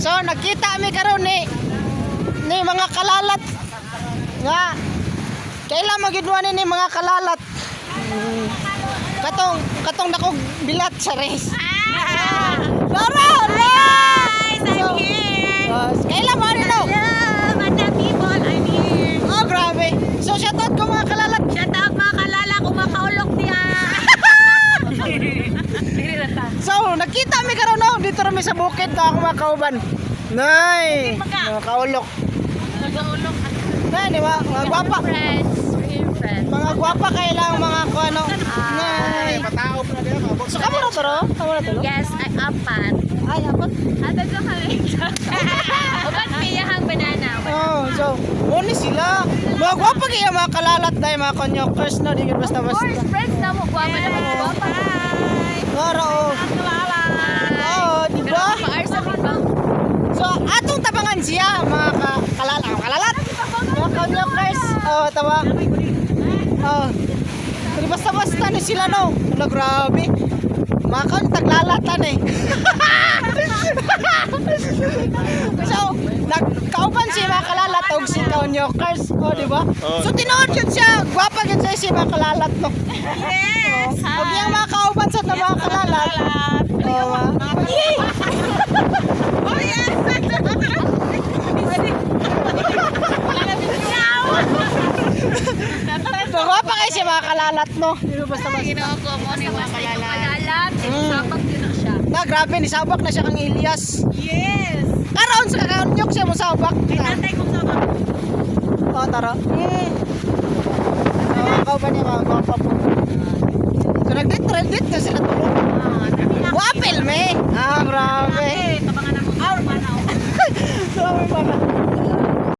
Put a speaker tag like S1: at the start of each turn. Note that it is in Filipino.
S1: So nakita mi karon ni mga kalalat nga kailan magidwa ni mga kalalat. Katong dakog bilat sa res. Laro!
S2: Guys, I'm here.
S1: Kailan mo rin no?
S2: Hello, Madam People, I'm here.
S1: Oh, grabe. So shoutout ko mga kalalat.
S2: Shout out mga kalala kung makaulok niya.
S1: So, nakita mi karon no dito rami sa bukid ka ako mga kauban. Nay, mga kaulok.
S2: Nag-aulok.
S1: Nay, di ba? Mga gwapa.
S2: Friends, we're friends.
S1: Mga gwapa kailang mga kuano. Nay.
S3: Mataop na diya, mabot.
S1: So, kamo na to no? Kamo na to no?
S2: Yes, ay apat.
S1: Ay, apat.
S2: Atat ko kami. Upat piyahang banana.
S1: Oh, so, muni sila. Mga gwapa kaya mga kalalat dahil mga konyokers no, di ka
S2: Of
S1: basta-basta.
S2: course, friends na mo. Guwapa naman mo. Guwapa.
S1: Ngara oh. Oh, di ba?
S2: Pa-arsa mo ba?
S1: So, atong tabangan siya mga kalalat. Mga konyokers. Oh, tawa. Oh. Pero basta-basta ni sila no. Wala, grabe. Mga taglalatan eh. So, nagkauban siya mga kalalat og si konyokers. Oh, di ba? So, tinood yun siya. Gwapa yun siya si mga kalalat no.
S2: Yes!
S1: Huwag yung mga kauban sa mga kalalat. Oh,
S2: Oh, yes!
S1: gwapa kayo si mga kalalat no. Di ba basta-basta?
S2: Ginawa ko mo ni mga kalalat. Sabak din na siya.
S1: Na, grabe, nisabak na siya kang Elias.
S2: Yes!
S1: Karoon sa kakanyok siya mo sabak.
S2: Tatay kong sabak.
S1: Oh, tara. Kauban niya mga gwapa po. So, nag-dit na sila tulog. Wapil, me. Ah, grabe.
S2: Tabangan ako. Our manaw.
S1: Grabe pala.